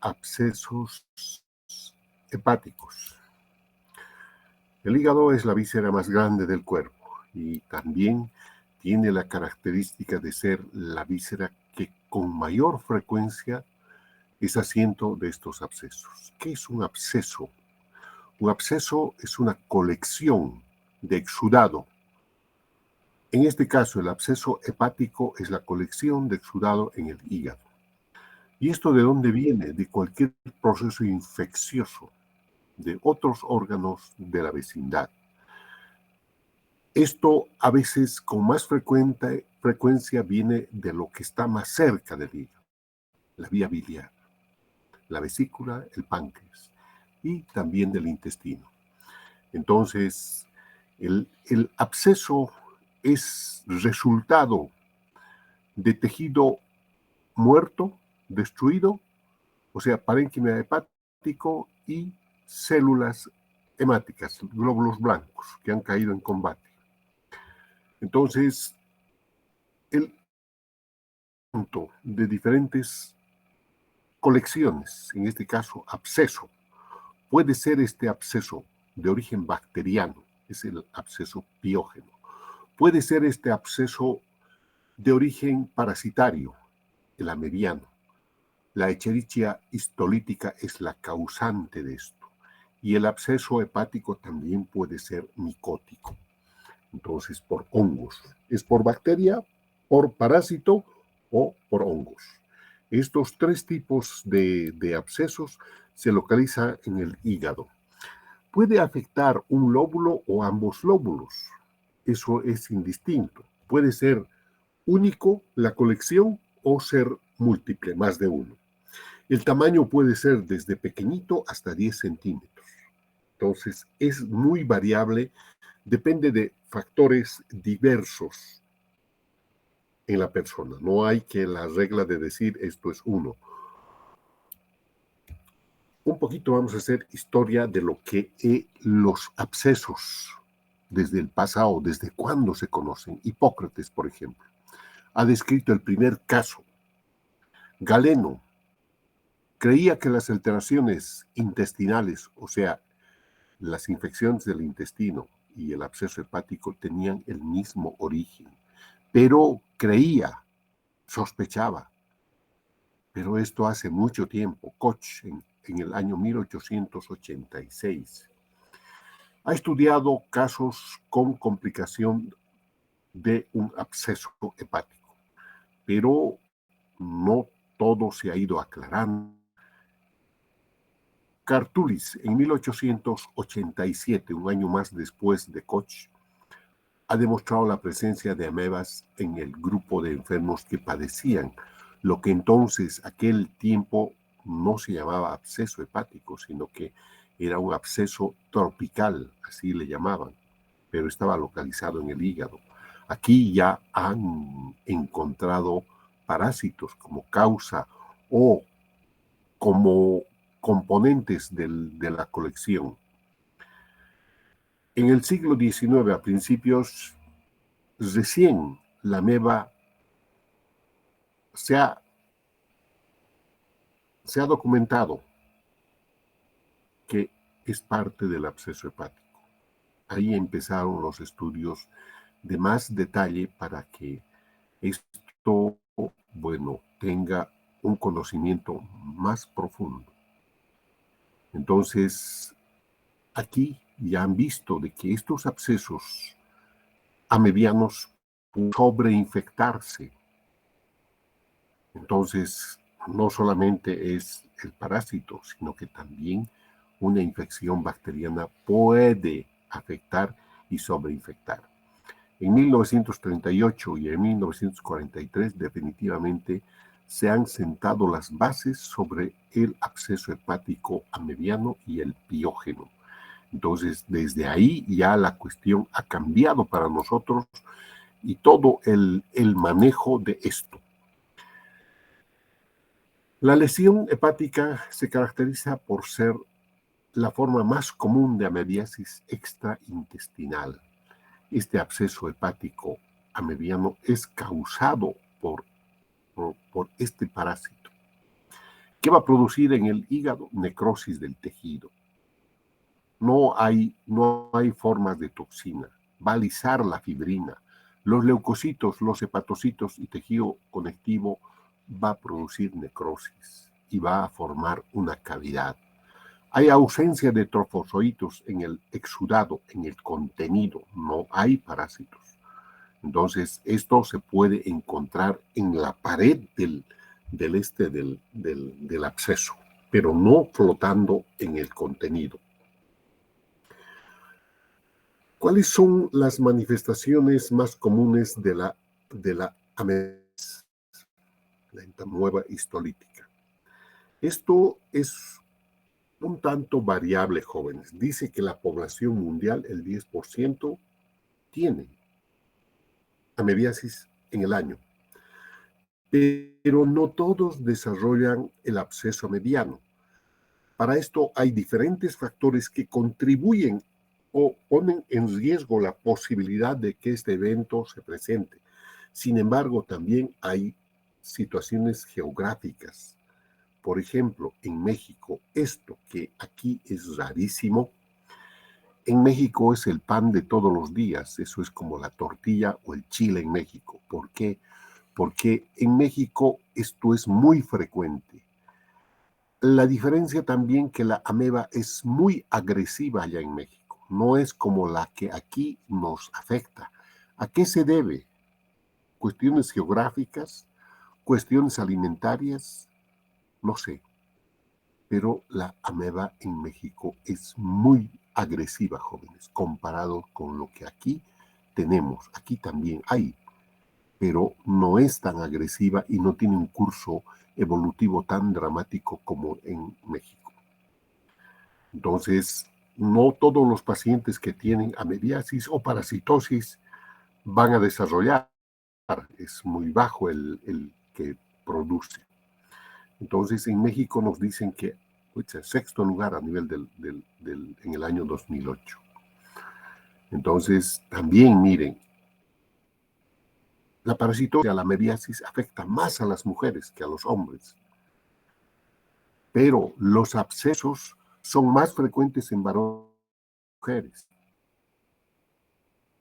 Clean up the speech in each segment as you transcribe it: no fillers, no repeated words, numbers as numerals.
abscesos hepáticos. El hígado es la víscera más grande del cuerpo y también tiene la característica de ser la víscera que con mayor frecuencia es asiento de estos abscesos. ¿Qué es un absceso? Un absceso es una colección de exudado. En este caso, el absceso hepático es la colección de exudado en el hígado. ¿Y esto de dónde viene? De cualquier proceso infeccioso de otros órganos de la vecindad. Esto a veces con más frecuencia viene de lo que está más cerca del hígado, la vía biliar, la vesícula, el páncreas y también del intestino. Entonces, el absceso es resultado de tejido muerto, destruido, o sea, parénquima hepático y células hemáticas, glóbulos blancos que han caído en combate. Entonces, el punto de diferentes colecciones, en este caso absceso, puede ser este absceso de origen bacteriano, es el absceso piógeno. Puede ser este absceso de origen parasitario, el amebiano. La Escherichia histolítica es la causante de esto. Y el absceso hepático también puede ser micótico. Entonces, por hongos. Es por bacteria, por parásito o por hongos. Estos tres tipos de abscesos se localizan en el hígado. Puede afectar un lóbulo o ambos lóbulos. Eso es indistinto. Puede ser único la colección o ser múltiple, más de uno. El tamaño puede ser desde pequeñito hasta 10 centímetros. Entonces, es muy variable, depende de factores diversos en la persona. No hay que la regla de decir esto es uno. Un poquito vamos a hacer historia de lo que los abscesos desde el pasado, desde cuándo se conocen. Hipócrates, por ejemplo, ha descrito el primer caso. Galeno creía que las alteraciones intestinales, o sea, las infecciones del intestino y el absceso hepático tenían el mismo origen, pero creía, sospechaba. Pero esto hace mucho tiempo. Koch, en el año 1886, ha estudiado casos con complicación de un absceso hepático, pero no todo se ha ido aclarando. Cartulis, en 1887, un año más después de Koch, ha demostrado la presencia de amebas en el grupo de enfermos que padecían lo que entonces, aquel tiempo, no se llamaba absceso hepático, sino que era un absceso tropical, así le llamaban, pero estaba localizado en el hígado. Aquí ya han encontrado parásitos como causa o como componentes de la colección. En el siglo XIX, a principios, recién la ameba se ha documentado que es parte del absceso hepático. Ahí empezaron los estudios de más detalle para que esto, tenga un conocimiento más profundo. Entonces, aquí ya han visto de que estos abscesos amebianos pueden sobreinfectarse. Entonces, no solamente es el parásito, sino que también una infección bacteriana puede afectar y sobreinfectar. En 1938 y en 1943 definitivamente se han sentado las bases sobre el absceso hepático amebiano y el piógeno. Entonces, desde ahí ya la cuestión ha cambiado para nosotros y todo el manejo de esto. La lesión hepática se caracteriza por ser la forma más común de amebiasis extraintestinal. Este absceso hepático amebiano es causado por este parásito. ¿Qué va a producir en el hígado? Necrosis del tejido. No hay formas de toxina. Va a alisar la fibrina. Los leucocitos, los hepatocitos y tejido conectivo va a producir necrosis y va a formar una cavidad. Hay ausencia de trofosocitos en el exudado, en el contenido. No hay parásitos. Entonces, esto se puede encontrar en la pared del absceso, pero no flotando en el contenido. ¿Cuáles son las manifestaciones más comunes de la amebiasis, la entamueba histolítica? Esto es un tanto variable, jóvenes. Dice que la población mundial, el 10%, tiene amebiasis en el año, pero no todos desarrollan el absceso mediano. Para esto hay diferentes factores que contribuyen o ponen en riesgo la posibilidad de que este evento se presente. Sin embargo, también hay situaciones geográficas. Por ejemplo, en México, esto que aquí es rarísimo, en México es el pan de todos los días. Eso es como la tortilla o el chile en México. ¿Por qué? Porque en México esto es muy frecuente. La diferencia también que la ameba es muy agresiva allá en México. No es como la que aquí nos afecta. ¿A qué se debe? ¿Cuestiones geográficas? ¿Cuestiones alimentarias? No sé. Pero la ameba en México es muy agresiva, jóvenes, comparado con lo que aquí tenemos. Aquí también hay, pero no es tan agresiva y no tiene un curso evolutivo tan dramático como en México. Entonces, no todos los pacientes que tienen amebiasis o parasitosis van a desarrollar. Es muy bajo el que produce. Entonces, en México nos dicen que es sexto lugar a nivel en el año 2008. Entonces, también miren, la parasitosis, la amebiasis afecta más a las mujeres que a los hombres. Pero los abscesos son más frecuentes en varones que mujeres.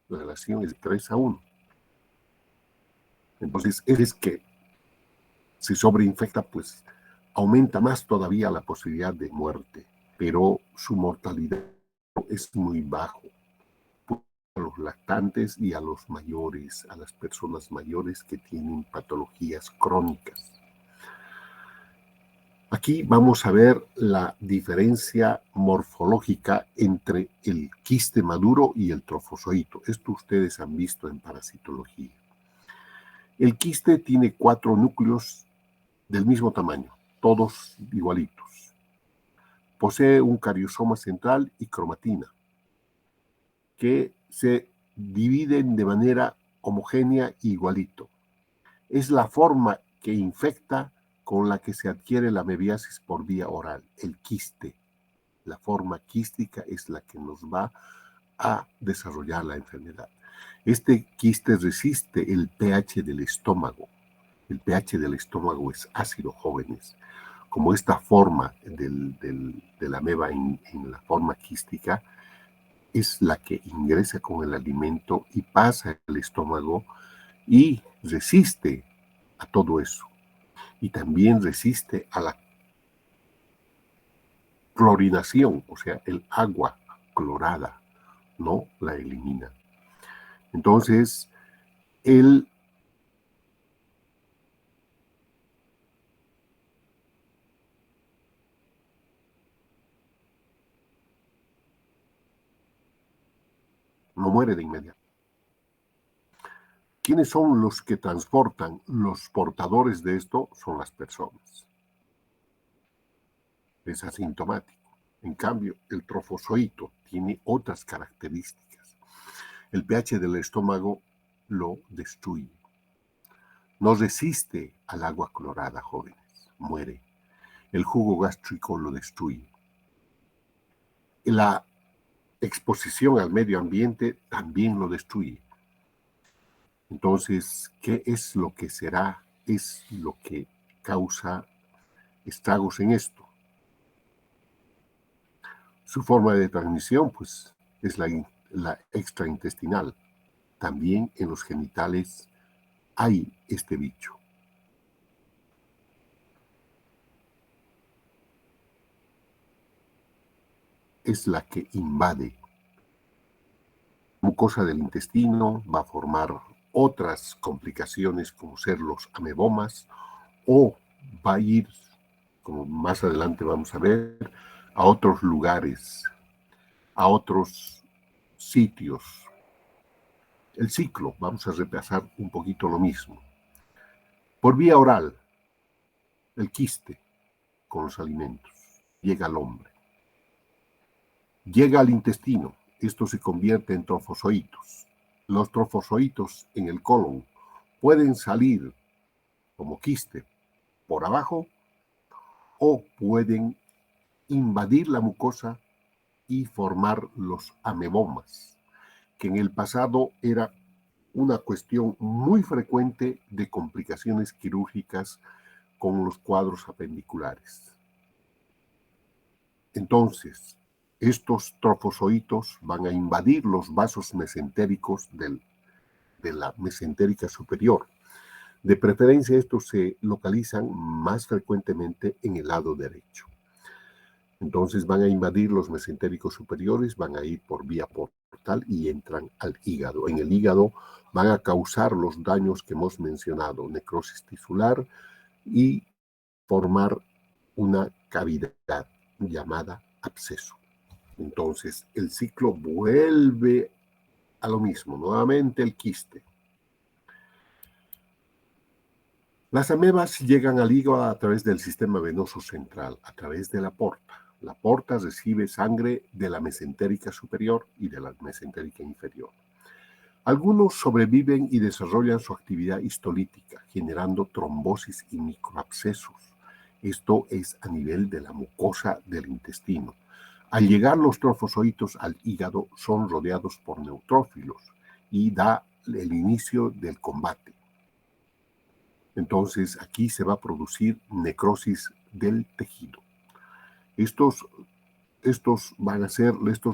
La relación es 3-1. Entonces, es que si sobreinfecta, pues aumenta más todavía la posibilidad de muerte, pero su mortalidad es muy bajo. A los lactantes y a los mayores, a las personas mayores que tienen patologías crónicas. Aquí vamos a ver la diferencia morfológica entre el quiste maduro y el trofozoito. Esto ustedes han visto en parasitología. El quiste tiene 4 núcleos del mismo tamaño, todos igualitos. Posee un cariosoma central y cromatina, que se dividen de manera homogénea e igualito. Es la forma que infecta con la que se adquiere la amebiasis por vía oral, el quiste. La forma quística es la que nos va a desarrollar la enfermedad. Este quiste resiste el pH del estómago. El pH del estómago es ácido, jóvenes. Como esta forma de la ameba en la forma quística es la que ingresa con el alimento y pasa al estómago y resiste a todo eso. Y también resiste a la clorinación, o sea, el agua clorada, no la elimina. Entonces, él no muere de inmediato. ¿Quiénes son los que transportan? Los portadores de esto son las personas. Es asintomático. En cambio, el trofozoito tiene otras características. El pH del estómago lo destruye. No resiste al agua clorada, jóvenes. Muere. El jugo gástrico lo destruye. La exposición al medio ambiente también lo destruye. Entonces, ¿qué es lo que será? Es lo que causa estragos en esto. Su forma de transmisión, pues, es la extraintestinal. También en los genitales hay este bicho. Es la que invade la mucosa del intestino, va a formar otras complicaciones como ser los amebomas, o va a ir, como más adelante vamos a ver, a otros lugares, a otros sitios. El ciclo, vamos a repasar un poquito lo mismo. Por vía oral, el quiste con los alimentos llega al hombre. Llega al intestino, esto se convierte en trofozoitos. Los trofozoitos en el colon pueden salir como quiste por abajo o pueden invadir la mucosa y formar los amebomas, que en el pasado era una cuestión muy frecuente de complicaciones quirúrgicas con los cuadros apendiculares. Entonces, estos trofozoitos van a invadir los vasos mesentéricos de la mesentérica superior. De preferencia, estos se localizan más frecuentemente en el lado derecho. Entonces van a invadir los mesentéricos superiores, van a ir por vía portal y entran al hígado. En el hígado van a causar los daños que hemos mencionado, necrosis tisular y formar una cavidad llamada absceso. Entonces el ciclo vuelve a lo mismo, nuevamente el quiste. Las amebas llegan al hígado a través del sistema venoso central, a través de la porta. La porta recibe sangre de la mesentérica superior y de la mesentérica inferior. Algunos sobreviven y desarrollan su actividad histolítica, generando trombosis y microabscesos. Esto es a nivel de la mucosa del intestino. Al llegar los trofozoitos al hígado, son rodeados por neutrófilos y da el inicio del combate. Entonces aquí se va a producir necrosis del tejido. Estos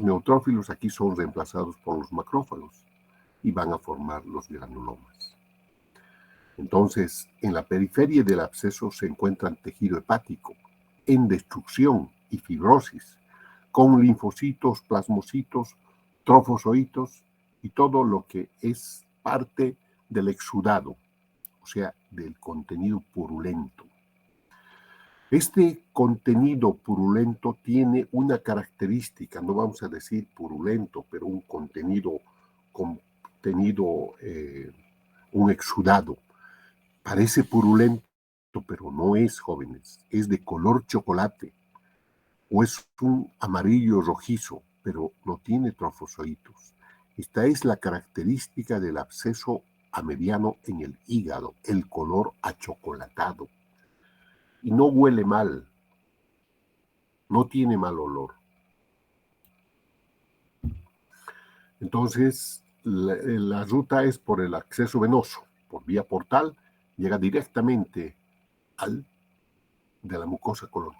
neutrófilos aquí son reemplazados por los macrófagos y van a formar los granulomas. Entonces, en la periferia del absceso se encuentran tejido hepático en destrucción y fibrosis, con linfocitos, plasmocitos, trofozoitos y todo lo que es parte del exudado, o sea, del contenido purulento. Este contenido purulento tiene una característica, no vamos a decir purulento, pero un contenido, un exudado. Parece purulento, pero no es, jóvenes, es de color chocolate o es un amarillo rojizo, pero no tiene trofozoitos. Esta es la característica del absceso amebiano en el hígado, el color achocolatado. Y no huele mal, no tiene mal olor. Entonces, la ruta es por el acceso venoso, por vía portal, llega directamente de la mucosa colónica.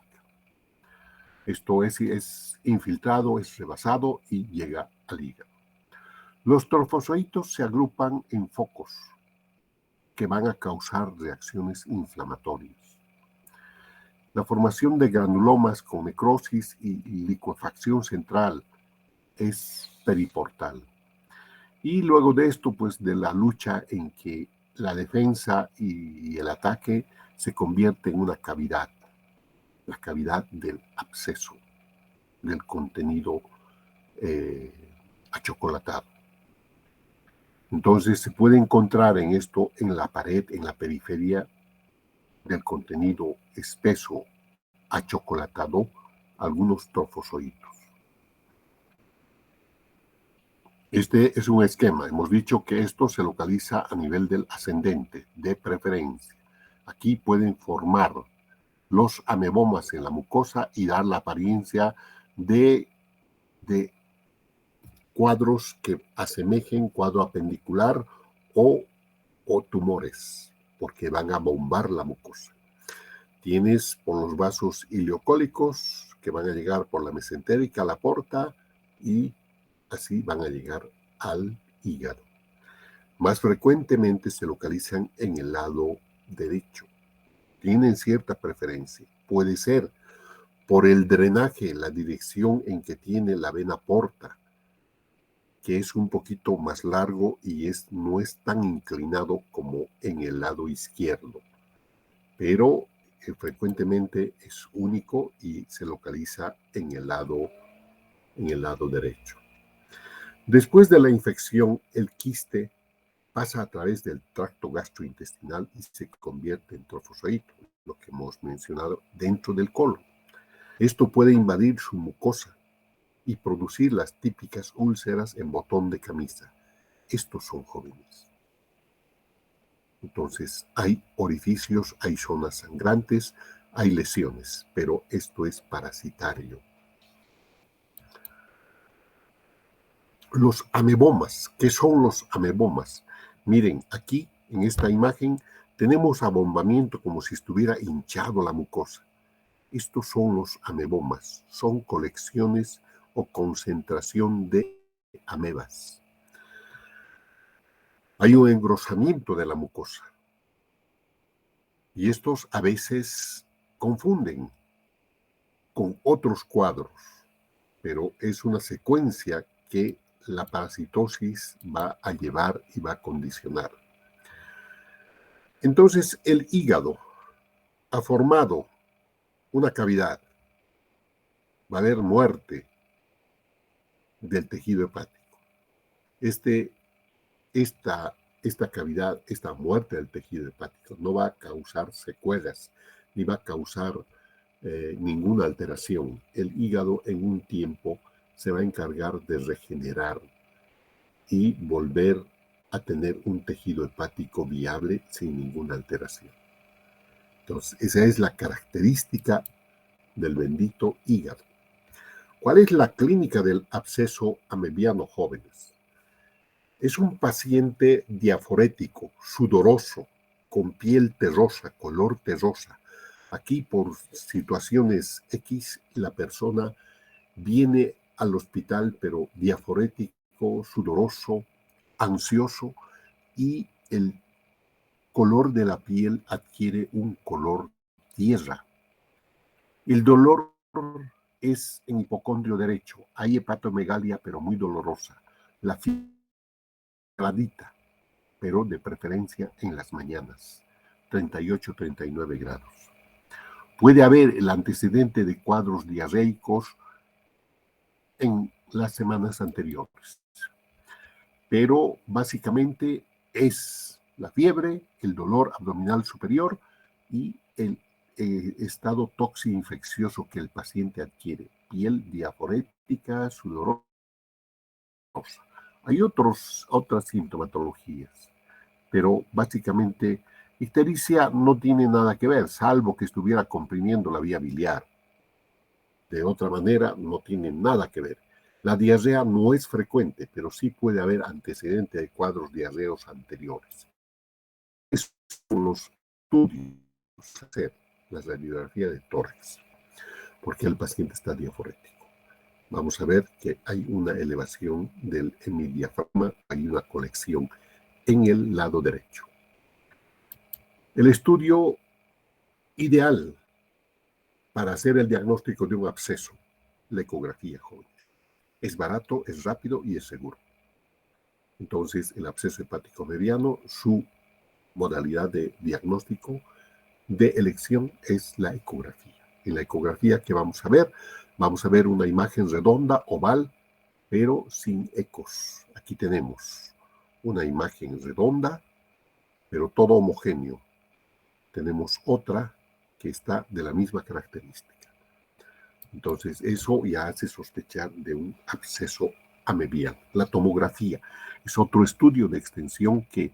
Esto es infiltrado, es rebasado y llega al hígado. Los trofozoitos se agrupan en focos que van a causar reacciones inflamatorias. La formación de granulomas con necrosis y licuefacción central es periportal. Y luego de esto, pues de la lucha en que la defensa y el ataque se convierte en una cavidad, la cavidad del absceso, del contenido achocolatado. Entonces se puede encontrar en esto, en la pared, en la periferia del contenido espeso achocolatado, algunos trofozoitos. Este es un esquema. Hemos dicho que esto se localiza a nivel del ascendente, de preferencia. Aquí pueden formar los amebomas en la mucosa y dar la apariencia de cuadros que asemejen cuadro apendicular o tumores, porque van a bombar la mucosa. Tienes por los vasos ileocólicos que van a llegar por la mesentérica a la porta y así van a llegar al hígado. Más frecuentemente se localizan en el lado derecho. Tienen cierta preferencia. Puede ser por el drenaje, la dirección en que tiene la vena porta, que es un poquito más largo y no es tan inclinado como en el lado izquierdo, pero frecuentemente es único y se localiza en el lado derecho. Después de la infección, el quiste pasa a través del tracto gastrointestinal y se convierte en trofozoito, lo que hemos mencionado, dentro del colon. Esto puede invadir su mucosa y producir las típicas úlceras en botón de camisa. Estos son jóvenes. Entonces, hay orificios, hay zonas sangrantes, hay lesiones, pero esto es parasitario. Los amebomas, ¿qué son los amebomas? Miren, aquí en esta imagen tenemos abombamiento como si estuviera hinchado la mucosa. Estos son los amebomas, son colecciones o concentración de amebas. Hay un engrosamiento de la mucosa y estos a veces confunden con otros cuadros, pero es una secuencia que la parasitosis va a llevar y va a condicionar. Entonces, el hígado ha formado una cavidad, va a haber muerte del tejido hepático. Esta cavidad, esta muerte del tejido hepático no va a causar secuelas ni va a causar ninguna alteración. El hígado en un tiempo se va a encargar de regenerar y volver a tener un tejido hepático viable sin ninguna alteración. Entonces, esa es la característica del bendito hígado. ¿Cuál es la clínica del absceso amebiano, jóvenes? Es un paciente diaforético, sudoroso, con piel terrosa, color terrosa. Aquí, por situaciones X, la persona viene al hospital, pero diaforético, sudoroso, ansioso, y el color de la piel adquiere un color tierra. El dolor es en hipocondrio derecho. Hay hepatomegalia, pero muy dolorosa. La fiebre heladita, pero de preferencia en las mañanas, 38-39 grados. Puede haber el antecedente de cuadros diarreicos en las semanas anteriores, pero básicamente es la fiebre, el dolor abdominal superior y el estado toxi-infeccioso que el paciente adquiere, piel diaforética, sudorosa. Hay otras sintomatologías, pero básicamente ictericia no tiene nada que ver, salvo que estuviera comprimiendo la vía biliar. De otra manera, no tiene nada que ver. La diarrea no es frecuente, pero sí puede haber antecedente de cuadros diarreos anteriores. Esos son los estudios, hacer la radiografía de tórax, porque el paciente está diaforético. Vamos a ver que hay una elevación del hemidiafragma, hay una colección en el lado derecho. El estudio ideal para hacer el diagnóstico de un absceso, la ecografía, jóvenes. Es barato, es rápido y es seguro. Entonces, el absceso hepático mediano, su modalidad de diagnóstico de elección es la ecografía. En la ecografía, ¿qué vamos a ver? Vamos a ver una imagen redonda, oval, pero sin ecos. Aquí tenemos una imagen redonda, pero todo homogéneo. Tenemos otra que está de la misma característica. Entonces, eso ya hace sospechar de un absceso amebiano. La tomografía es otro estudio de extensión que,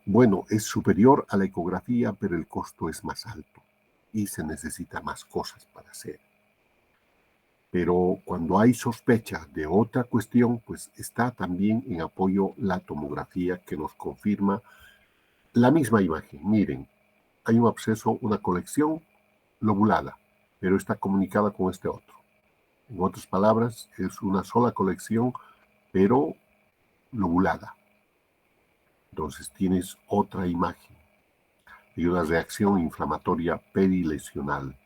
bueno, es superior a la ecografía, pero el costo es más alto y se necesita más cosas para hacer. Pero cuando hay sospecha de otra cuestión, pues está también en apoyo la tomografía que nos confirma la misma imagen. Miren, hay un absceso, una colección lobulada, pero está comunicada con este otro. En otras palabras, es una sola colección, pero lobulada. Entonces tienes otra imagen y una reacción inflamatoria perilesional.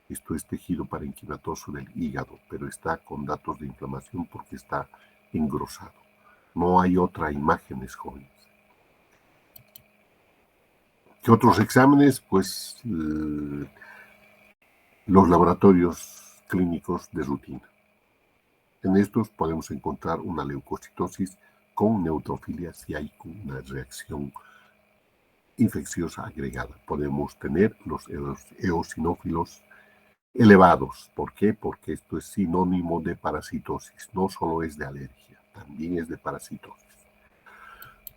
Esto es tejido parenquimatoso del hígado, pero está con datos de inflamación porque está engrosado. No hay otra imágenes, jóvenes. ¿Qué otros exámenes? Pues los laboratorios clínicos de rutina. En estos podemos encontrar una leucocitosis con neutrofilia si hay una reacción infecciosa agregada. Podemos tener los eosinófilos elevados. ¿Por qué? Porque esto es sinónimo de parasitosis. No solo es de alergia, también es de parasitosis.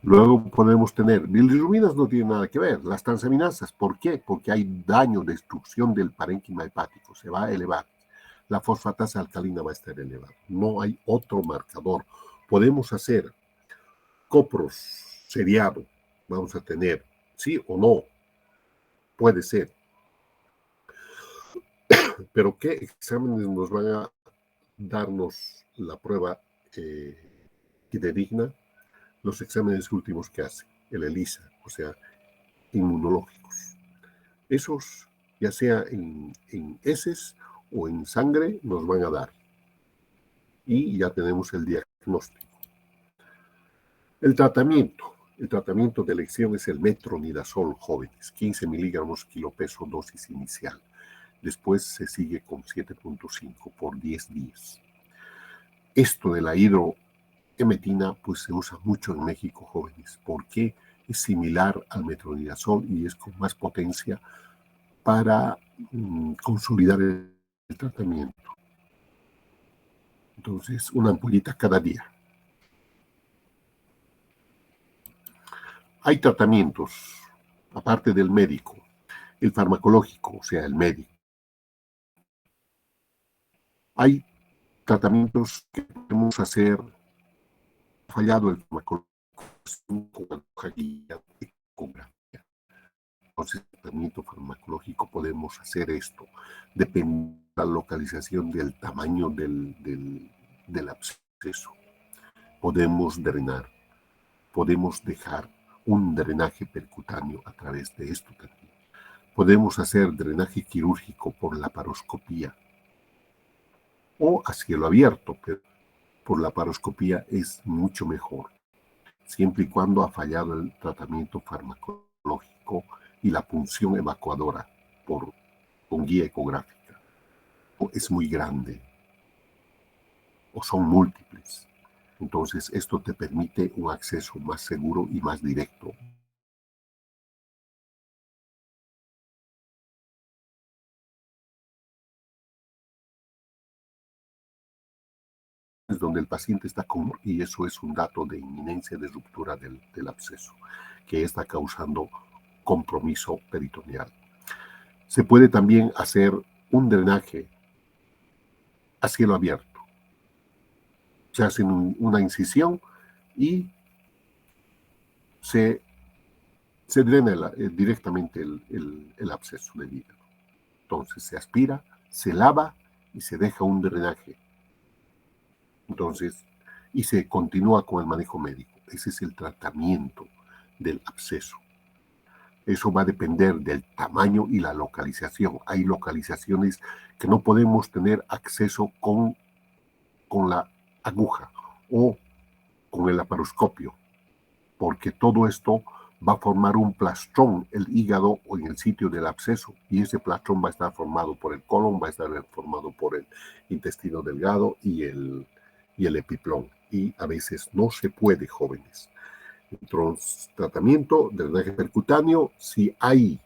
Luego podemos tener, bilirrubinas no tienen nada que ver, las transaminasas. ¿Por qué? Porque hay daño, destrucción del parénquima hepático, se va a elevar. La fosfatasa alcalina va a estar elevada. No hay otro marcador. Podemos hacer copros seriado, vamos a tener, sí o no, puede ser. Pero ¿qué exámenes nos van a darnos la prueba fidedigna? Los exámenes últimos que hace el ELISA, o sea, inmunológicos. Esos, ya sea en heces o en sangre, nos van a dar. Y ya tenemos el diagnóstico. El tratamiento de elección es el metronidazol, jóvenes, 15 miligramos kilopeso dosis inicial. Después se sigue con 7.5 por 10 días. Esto de la hidroemetina pues se usa mucho en México, jóvenes, porque es similar al metronidazol y es con más potencia para consolidar el tratamiento. Entonces, una ampollita cada día. Hay tratamientos, aparte del médico, el farmacológico, o sea, el médico. Hay tratamientos que podemos hacer fallado el farmacológico con ecografía. Entonces, el tratamiento farmacológico podemos hacer esto. Depende de la localización del tamaño del absceso. Podemos drenar, podemos dejar un drenaje percutáneo a través de esto también. Podemos hacer drenaje quirúrgico por laparoscopía o a cielo abierto, pero por laparoscopía es mucho mejor, siempre y cuando ha fallado el tratamiento farmacológico y la punción evacuadora con guía ecográfica. O es muy grande o son múltiples. Entonces, esto te permite un acceso más seguro y más directo. Es donde el paciente está con, y eso es un dato de inminencia de ruptura del absceso, que está causando compromiso peritoneal. Se puede también hacer un drenaje a cielo abierto. Se hace una incisión y se drena directamente el absceso del hígado. Entonces se aspira, se lava y se deja un drenaje. Entonces, y se continúa con el manejo médico. Ese es el tratamiento del absceso. Eso va a depender del tamaño y la localización. Hay localizaciones que no podemos tener acceso con la aguja o con el laparoscopio, porque todo esto va a formar un plastrón, el hígado o en el sitio del absceso, y ese plastrón va a estar formado por el colon, va a estar formado por el intestino delgado y el epiplón, y a veces no se puede, jóvenes. Entonces, tratamiento, drenaje percutáneo, si hay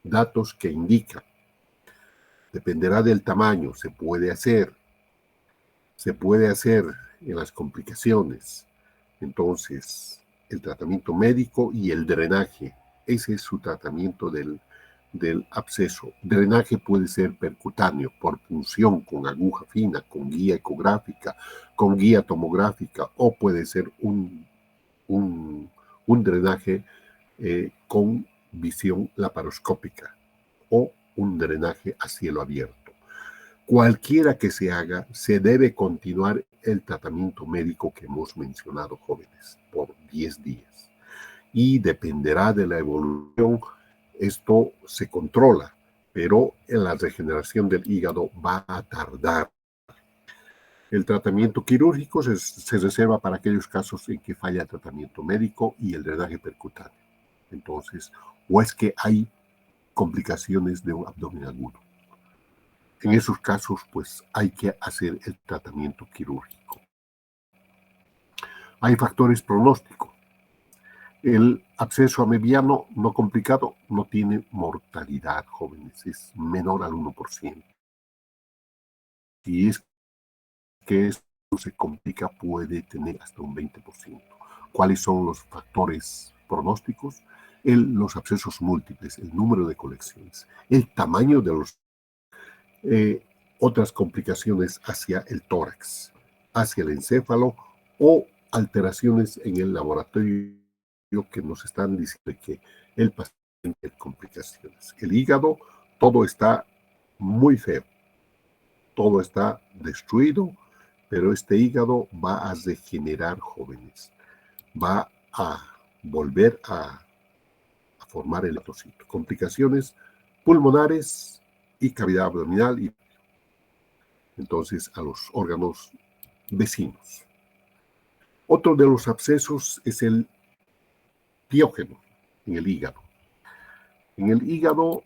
datos que indican, dependerá del tamaño, se puede hacer en las complicaciones. Entonces, el tratamiento médico y el drenaje, ese es su tratamiento del absceso. Drenaje puede ser percutáneo, por punción, con aguja fina, con guía ecográfica, con guía tomográfica, o puede ser un drenaje con visión laparoscópica o un drenaje a cielo abierto. Cualquiera que se haga, se debe continuar el tratamiento médico que hemos mencionado, jóvenes, por 10 días. Y dependerá de la evolución, esto se controla, pero en la regeneración del hígado va a tardar. El tratamiento quirúrgico se reserva para aquellos casos en que falla el tratamiento médico y el drenaje percutáneo. Entonces, o es que hay complicaciones de un abdomen agudo. En esos casos, pues hay que hacer el tratamiento quirúrgico. Hay factores pronósticos. El absceso amebiano no complicado no tiene mortalidad, jóvenes, es menor al 1%. Y es que esto se complica, puede tener hasta un 20%. ¿Cuáles son los factores pronósticos? Los abscesos múltiples, el número de colecciones, el tamaño de los otras complicaciones hacia el tórax, hacia el encéfalo o alteraciones en el laboratorio que nos están diciendo que el paciente tiene complicaciones. El hígado, todo está muy feo, todo está destruido, pero este hígado va a regenerar, jóvenes, va a volver a formar el eritrocito. Complicaciones pulmonares y cavidad abdominal y entonces a los órganos vecinos. Otro de los abscesos es el piógeno en el hígado. En el hígado,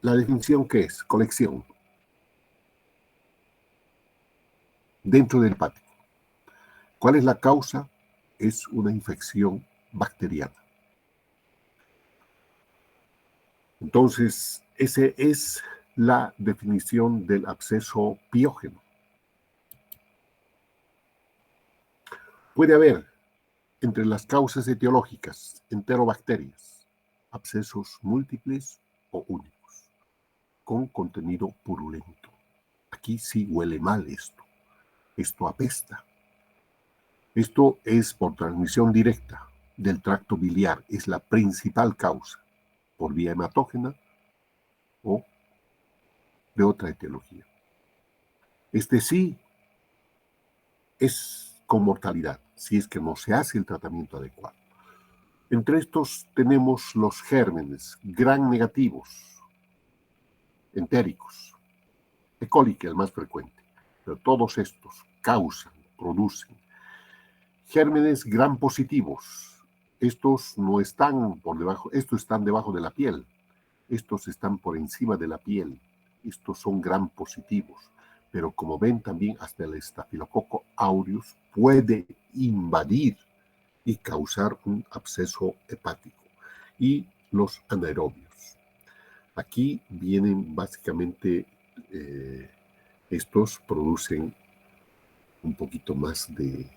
la definición ¿qué es? Colección. Dentro del hepático. ¿Cuál es la causa? Es una infección bacteriana. Entonces, esa es la definición del absceso piógeno. Puede haber entre las causas etiológicas enterobacterias, abscesos múltiples o únicos, con contenido purulento. Aquí sí huele mal esto. Esto apesta. Esto es por transmisión directa del tracto biliar. Es la principal causa por vía hematógena o de otra etiología. Este sí es con mortalidad, si es que no se hace el tratamiento adecuado. Entre estos tenemos los gérmenes gram negativos, entéricos, E. coli, que es el más frecuente, pero todos estos producen gérmenes gram positivos. Estos no están por debajo, estos están debajo de la piel, estos están por encima de la piel, estos son gram positivos, pero como ven también hasta el estafilococo aureus puede invadir y causar un absceso hepático. Y los anaerobios. Aquí vienen básicamente, estos producen un poquito más de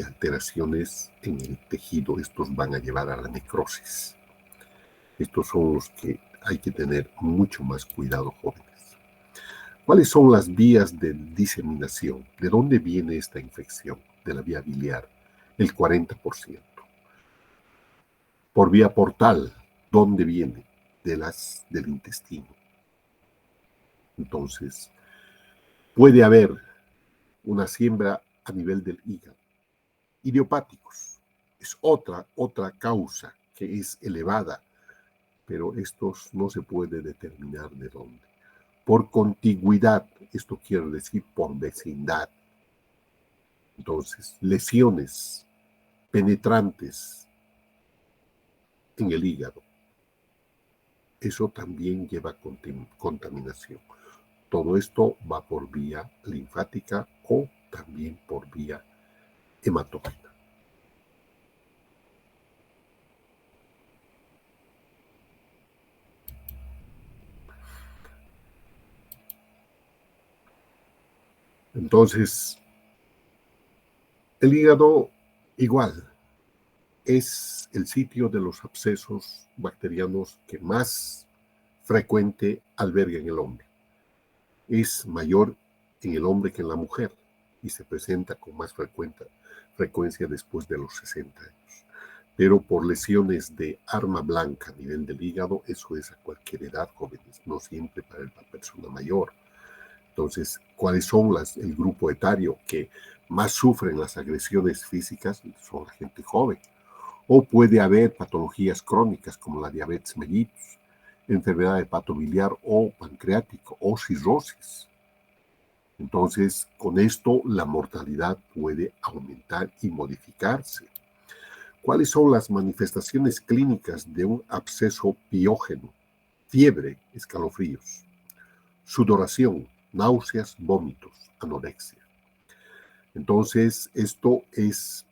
alteraciones en el tejido. Estos van a llevar a la necrosis. Estos son los que hay que tener mucho más cuidado, jóvenes. ¿Cuáles son las vías de diseminación? ¿De dónde viene esta infección de la vía biliar? El 40%. Por vía portal, ¿dónde viene? Del intestino. Entonces, puede haber una siembra a nivel del hígado. Idiopáticos es otra causa que es elevada, pero estos no se puede determinar de dónde. Por contigüidad, esto quiere decir por vecindad. Entonces, lesiones penetrantes en el hígado. Eso también lleva contaminación. Todo esto va por vía linfática o también por vía hematógena. Entonces, el hígado igual es el sitio de los abscesos bacterianos que más frecuente alberga en el hombre. Es mayor en el hombre que en la mujer y se presenta con más frecuencia frecuencia después de los 60 años. Pero por lesiones de arma blanca a nivel del hígado, eso es a cualquier edad, jóvenes, no siempre para la persona mayor. Entonces, ¿cuáles son el grupo etario que más sufren las agresiones físicas? Son la gente joven. O puede haber patologías crónicas como la diabetes mellitus, enfermedad hepatobiliar o pancreático o cirrosis. Entonces, con esto la mortalidad puede aumentar y modificarse. ¿Cuáles son las manifestaciones clínicas de un absceso piógeno? Fiebre, escalofríos, sudoración, náuseas, vómitos, anorexia. Entonces, esto es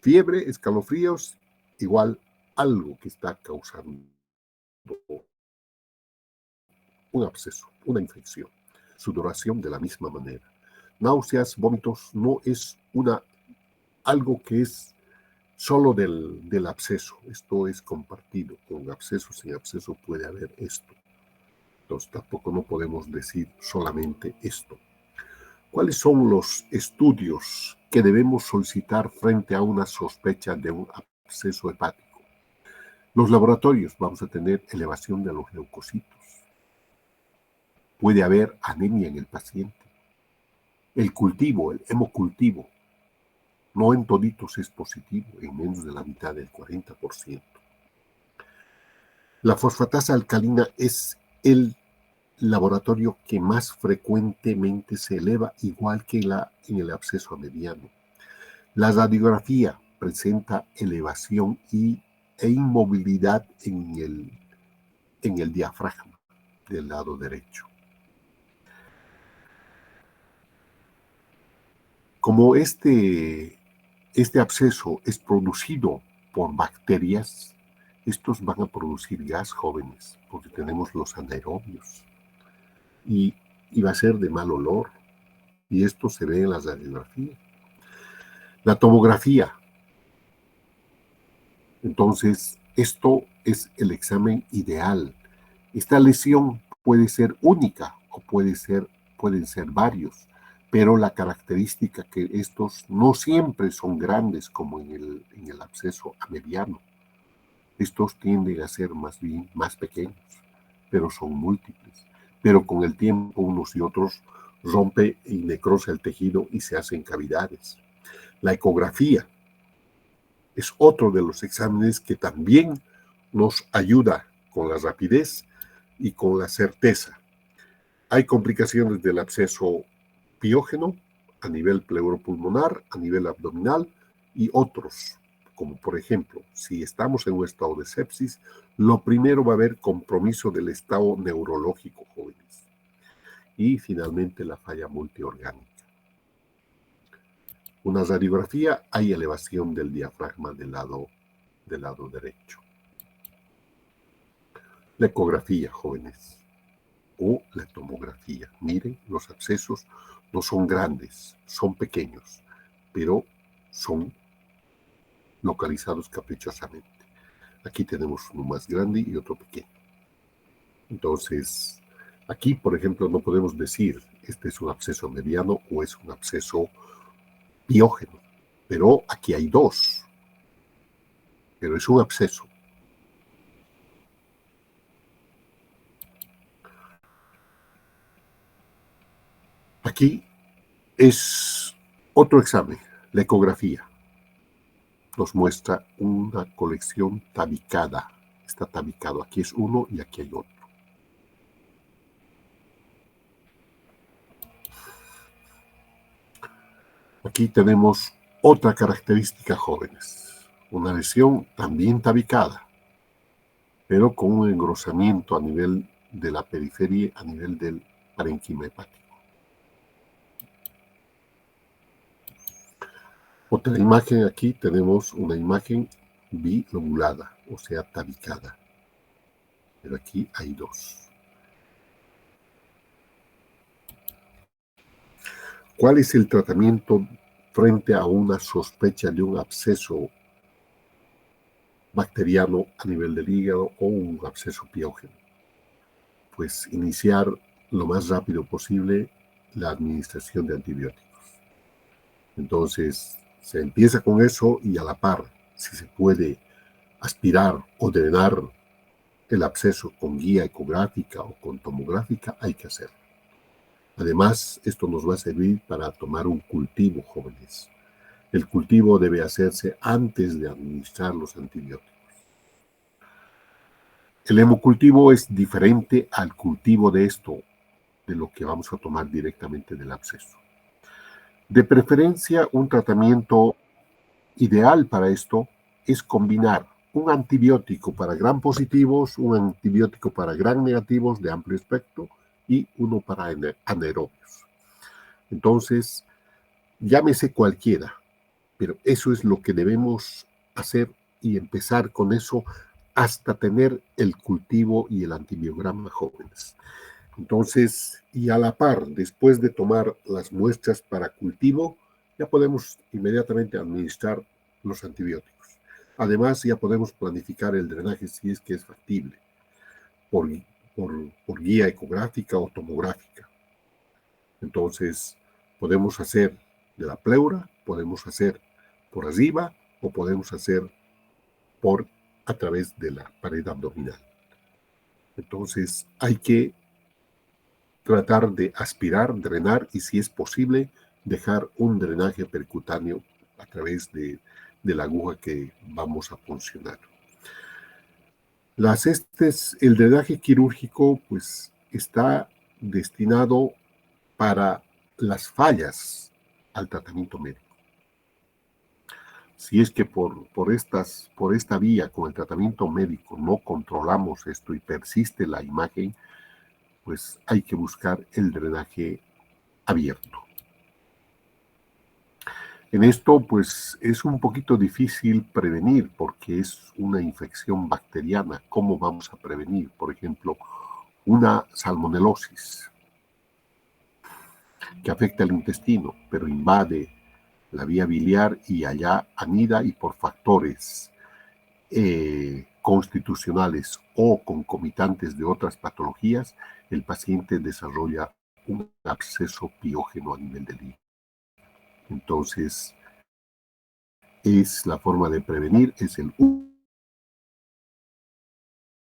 fiebre, escalofríos, igual algo que está causando un absceso, una infección. Sudoración de la misma manera. Náuseas, vómitos, no es algo que es solo del absceso. Esto es compartido. Con absceso, sin absceso puede haber esto. Entonces tampoco no podemos decir solamente esto. ¿Cuáles son los estudios que debemos solicitar frente a una sospecha de un absceso hepático? Los laboratorios, vamos a tener elevación de los leucocitos. Puede haber anemia en el paciente. El cultivo, el hemocultivo, no en toditos es positivo, en menos de la mitad del 40%. La fosfatasa alcalina es el laboratorio que más frecuentemente se eleva, igual que en el absceso mediano. La radiografía presenta elevación e inmovilidad en el diafragma del lado derecho. Como este absceso es producido por bacterias, estos van a producir gas, jóvenes, porque tenemos los anaerobios. Y va a ser de mal olor. Y esto se ve en la radiografía. La tomografía. Entonces, esto es el examen ideal. Esta lesión puede ser única o pueden ser varios, pero la característica que estos no siempre son grandes como en el absceso mediano. Estos tienden a ser más bien más pequeños, pero son múltiples. Pero con el tiempo unos y otros rompe y necrosa el tejido y se hacen cavidades. La ecografía es otro de los exámenes que también nos ayuda con la rapidez y con la certeza. Hay complicaciones del absceso piógeno a nivel pleuropulmonar, a nivel abdominal y otros, como por ejemplo, si estamos en un estado de sepsis, lo primero va a haber compromiso del estado neurológico, jóvenes. Y finalmente la falla multiorgánica. Una radiografía, hay elevación del diafragma del lado derecho. La ecografía, jóvenes, o la tomografía. Miren, los abscesos no son grandes, son pequeños, pero son localizados caprichosamente. Aquí tenemos uno más grande y otro pequeño. Entonces, aquí, por ejemplo, no podemos decir este es un absceso mediano o es un absceso piógeno, pero aquí hay dos, pero es un absceso. Aquí es otro examen, la ecografía. Nos muestra una colección tabicada. Está tabicado. Aquí es uno y aquí hay otro. Aquí tenemos otra característica, jóvenes. Una lesión también tabicada, pero con un engrosamiento a nivel de la periferia, a nivel del parénquima hepático. Otra imagen, aquí tenemos una imagen bilobulada, o sea, tabicada. Pero aquí hay dos. ¿Cuál es el tratamiento frente a una sospecha de un absceso bacteriano a nivel del hígado o un absceso piógeno? Pues iniciar lo más rápido posible la administración de antibióticos. Entonces, Se empieza con eso y a la par, si se puede aspirar o drenar el absceso con guía ecográfica o con tomográfica, hay que hacerlo. Además, esto nos va a servir para tomar un cultivo, jóvenes. El cultivo debe hacerse antes de administrar los antibióticos. El hemocultivo es diferente al cultivo de esto, de lo que vamos a tomar directamente del absceso. De preferencia, un tratamiento ideal para esto es combinar un antibiótico para gram positivos, un antibiótico para gram negativos de amplio espectro y uno para anaerobios. Entonces, llámese cualquiera, pero eso es lo que debemos hacer y empezar con eso hasta tener el cultivo y el antibiograma jóvenes. Entonces, y a la par, después de tomar las muestras para cultivo, ya podemos inmediatamente administrar los antibióticos. Además, ya podemos planificar el drenaje si es que es factible, por, por guía ecográfica o tomográfica. Entonces, podemos hacer de la pleura, podemos hacer por arriba o podemos hacer a través de la pared abdominal. Entonces, hay que tratar de aspirar, drenar y, si es posible, dejar un drenaje percutáneo a través de la aguja que vamos a funcionar. El drenaje quirúrgico pues está destinado para las fallas al tratamiento médico. Si es que por esta vía con el tratamiento médico no controlamos esto y persiste la imagen, pues hay que buscar el drenaje abierto. En esto, pues es un poquito difícil prevenir porque es una infección bacteriana. ¿Cómo vamos a prevenir? Por ejemplo, una salmonelosis que afecta el intestino, pero invade la vía biliar y allá anida, y por factores constitucionales o concomitantes de otras patologías, el paciente desarrolla un absceso piógeno a nivel del hígado. Entonces, es la forma de prevenir, es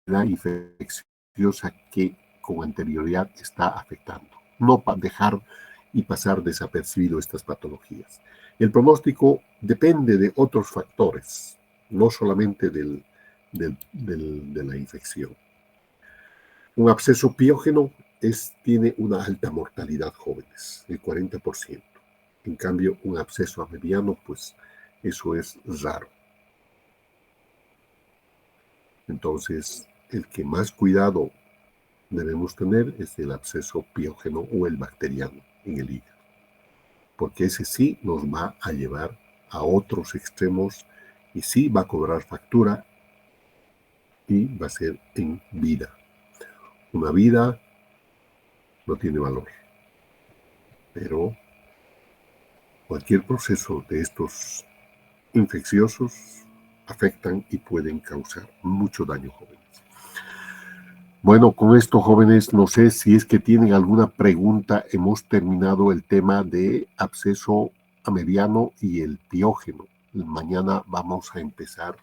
la infecciosa que con anterioridad está afectando. No dejar y pasar desapercibido estas patologías. El pronóstico depende de otros factores, no solamente de la infección. Un absceso piógeno tiene una alta mortalidad, jóvenes, el 40%. En cambio, un absceso amebbiano, pues eso es raro. Entonces, el que más cuidado debemos tener es el absceso piógeno o el bacteriano en el hígado, porque ese sí nos va a llevar a otros extremos y sí va a cobrar factura y va a ser en vida. Una vida no tiene valor, pero cualquier proceso de estos infecciosos afectan y pueden causar mucho daño, jóvenes. Bueno, con esto, jóvenes, no sé si es que tienen alguna pregunta. Hemos terminado el tema de absceso amebbiano y el piógeno. Mañana vamos a empezar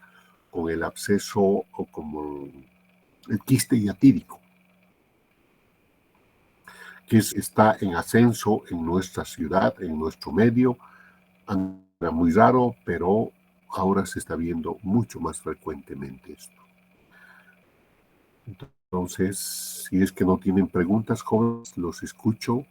con el absceso o como el quiste hiatídico, que está en ascenso en nuestra ciudad, en nuestro medio. Era muy raro, pero ahora se está viendo mucho más frecuentemente esto. Entonces, si es que no tienen preguntas, jóvenes, los escucho